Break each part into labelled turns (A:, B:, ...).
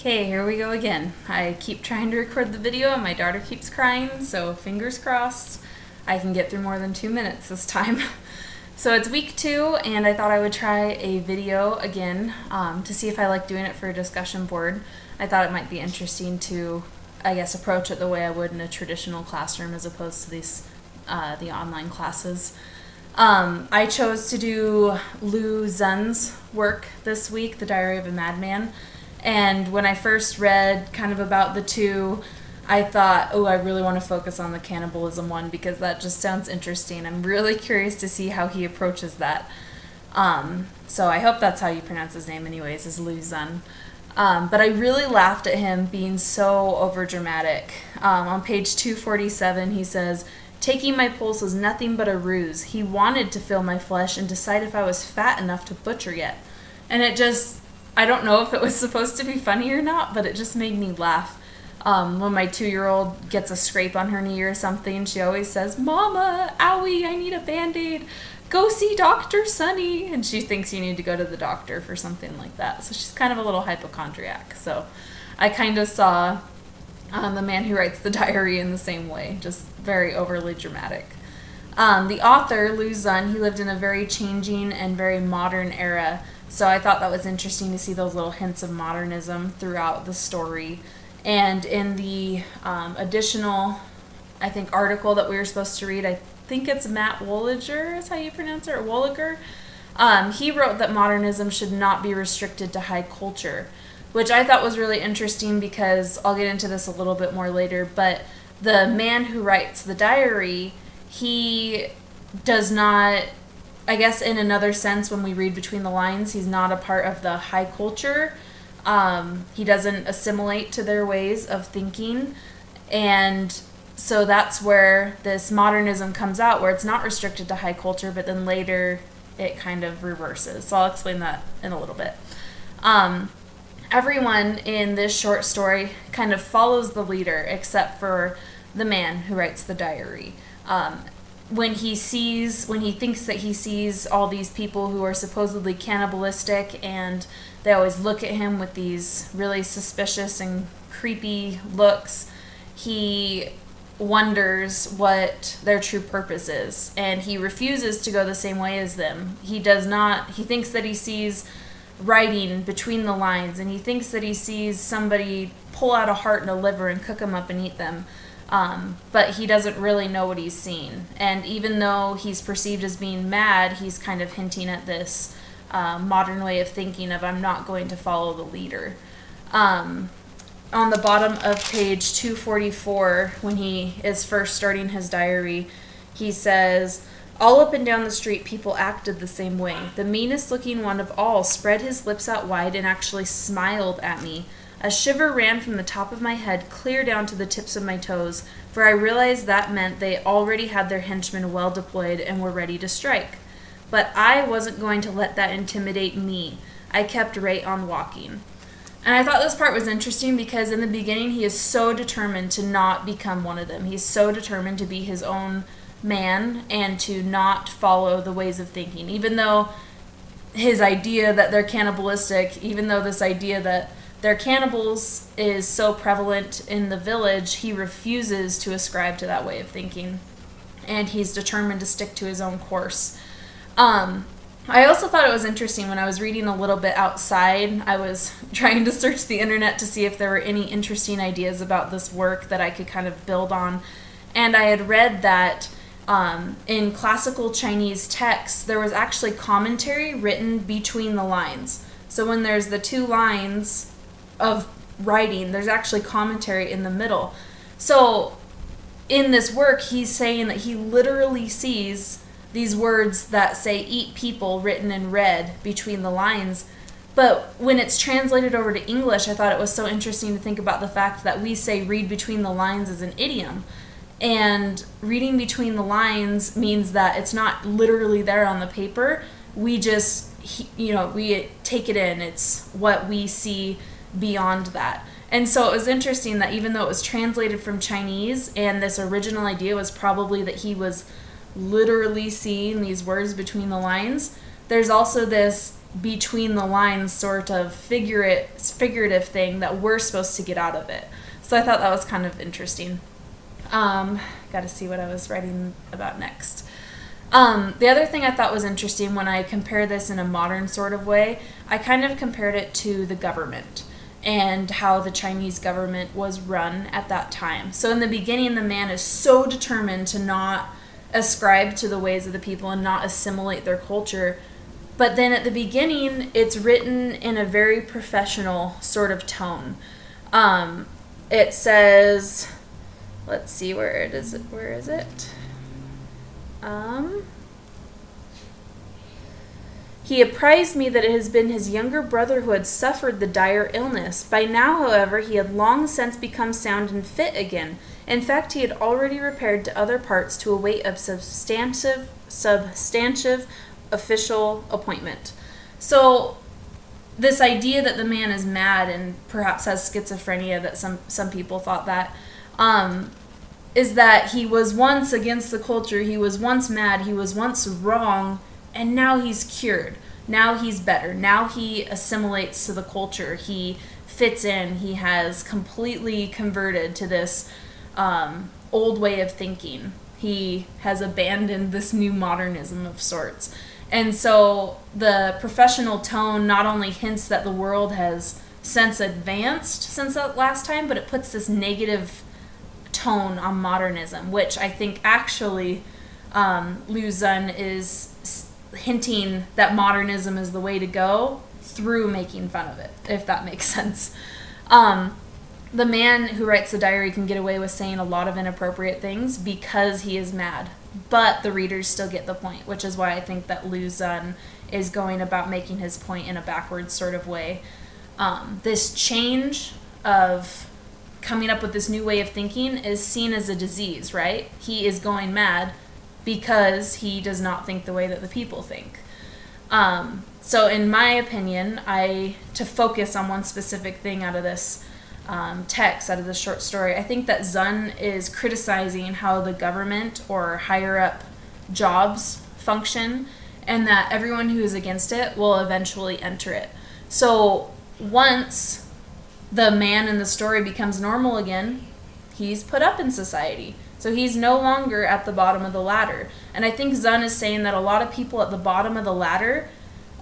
A: Okay, here we go again. I keep trying to record the video and my daughter keeps crying, so fingers crossed I can get through more than 2 minutes this time. So it's week 2, and I thought I would try a video again to see if I like doing it for a discussion board. I thought it might be interesting to, approach it the way I would in a traditional classroom as opposed to the online classes. I chose to do Lu Xun's work this week, The Diary of a Madman. And when I first read kind of about the two, I thought, I really want to focus on the cannibalism one because that just sounds interesting. I'm really curious to see how he approaches that. So I hope that's how you pronounce his name anyways, is Lu Xun. But I really laughed at him being so overdramatic. On page 247, he says, "Taking my pulse was nothing but a ruse. He wanted to feel my flesh and decide if I was fat enough to butcher yet." And it just, I don't know if it was supposed to be funny or not, but it just made me laugh. When my 2-year-old gets a scrape on her knee or something, she always says, "Mama, owie, I need a Band-Aid. Go see Dr. Sunny." And she thinks you need to go to the doctor for something like that. So she's kind of a little hypochondriac. So I kind of saw the man who writes the diary in the same way, just very overly dramatic. The author, Lu Xun, he lived in a very changing and very modern era. So I thought that was interesting to see those little hints of modernism throughout the story. And in the additional, article that we were supposed to read, I think it's Matt Wooliger is how you pronounce it, or Wooliger. He wrote that modernism should not be restricted to high culture, which I thought was really interesting because I'll get into this a little bit more later, but the man who writes the diary, he does not, in another sense, when we read between the lines, he's not a part of the high culture. He doesn't assimilate to their ways of thinking. And so that's where this modernism comes out, where it's not restricted to high culture, but then later it kind of reverses. So I'll explain that in a little bit. Everyone in this short story kind of follows the leader, except for the man who writes the diary. When he thinks that he sees all these people who are supposedly cannibalistic, and they always look at him with these really suspicious and creepy looks, he wonders what their true purpose is, and he refuses to go the same way as them. He thinks that he sees writing between the lines, and he thinks that he sees somebody pull out a heart and a liver and cook them up and eat them. But he doesn't really know what he's seen. And even though he's perceived as being mad, he's kind of hinting at this modern way of thinking of, I'm not going to follow the leader. On the bottom of page 244, when he is first starting his diary, he says, "All up and down the street, people acted the same way. The meanest looking one of all spread his lips out wide and actually smiled at me. A shiver ran from the top of my head clear down to the tips of my toes, for I realized that meant they already had their henchmen well deployed and were ready to strike. But I wasn't going to let that intimidate me. I kept right on walking." And I thought this part was interesting because in the beginning he is so determined to not become one of them. He's so determined to be his own man and to not follow the ways of thinking. Even though his idea that they're cannibalistic, even though this idea that they're cannibals is so prevalent in the village, he refuses to ascribe to that way of thinking. And he's determined to stick to his own course. I also thought it was interesting when I was reading a little bit outside. I was trying to search the internet to see if there were any interesting ideas about this work that I could kind of build on. And I had read that in classical Chinese texts, there was actually commentary written between the lines. So when there's the two lines of writing, there's actually commentary in the middle. So in this work, he's saying that he literally sees these words that say "eat people" written in red between the lines. But when it's translated over to English, I thought it was so interesting to think about the fact that we say "read between the lines" as an idiom. And reading between the lines means that it's not literally there on the paper. We just, we take it in. It's what we see beyond that. And so it was interesting that even though it was translated from Chinese, and this original idea was probably that he was literally seeing these words between the lines, there's also this between the lines sort of figurative thing that we're supposed to get out of it. So I thought that was kind of interesting. Got to see what I was writing about next. The other thing I thought was interesting when I compare this in a modern sort of way, I kind of compared it to the government and how the Chinese government was run at that time. So in the beginning, the man is so determined to not ascribe to the ways of the people and not assimilate their culture. But then at the beginning, it's written in a very professional sort of tone. It says, let's see, where is it? He apprised me that it has been his younger brother who had suffered the dire illness. By now, however, he had long since become sound and fit again. In fact, he had already repaired to other parts to await a substantive official appointment. So this idea that the man is mad and perhaps has schizophrenia, that some people thought that, is that he was once against the culture, he was once mad, he was once wrong, and now he's cured. Now he's better. Now he assimilates to the culture. He fits in. He has completely converted to this old way of thinking. He has abandoned this new modernism of sorts. And so the professional tone not only hints that the world has since advanced since that last time, but it puts this negative tone on modernism, which I think actually Liu Zun is hinting that modernism is the way to go through making fun of it, if that makes sense. The man who writes the diary can get away with saying a lot of inappropriate things because he is mad, but the readers still get the point, which is why I think that Liu Zun is going about making his point in a backwards sort of way. This change of coming up with this new way of thinking is seen as a disease, right? He is going mad because he does not think the way that the people think. So in my opinion, to focus on one specific thing out of this text, out of this short story, I think that Zun is criticizing how the government or higher up jobs function, and that everyone who is against it will eventually enter it. So once the man in the story becomes normal again, he's put up in society. So he's no longer at the bottom of the ladder. And I think Zun is saying that a lot of people at the bottom of the ladder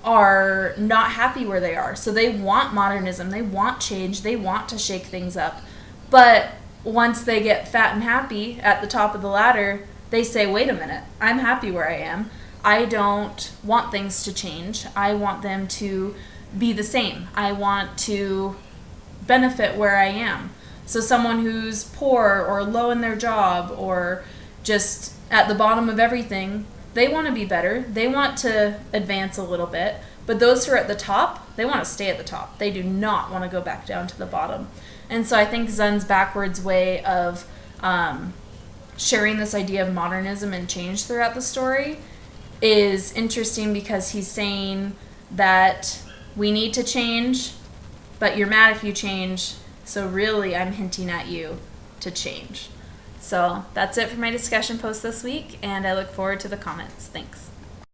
A: are not happy where they are. So they want modernism, they want change, they want to shake things up. But once they get fat and happy at the top of the ladder, they say, wait a minute, I'm happy where I am. I don't want things to change. I want them to be the same. I want to benefit where I am. So someone who's poor or low in their job or just at the bottom of everything, they want to be better. They want to advance a little bit. But those who are at the top, they want to stay at the top. They do not want to go back down to the bottom. And so I think Zun's backwards way of sharing this idea of modernism and change throughout the story is interesting because he's saying that we need to change, but you're mad if you change. So really, I'm hinting at you to change. So that's it for my discussion post this week, and I look forward to the comments. Thanks.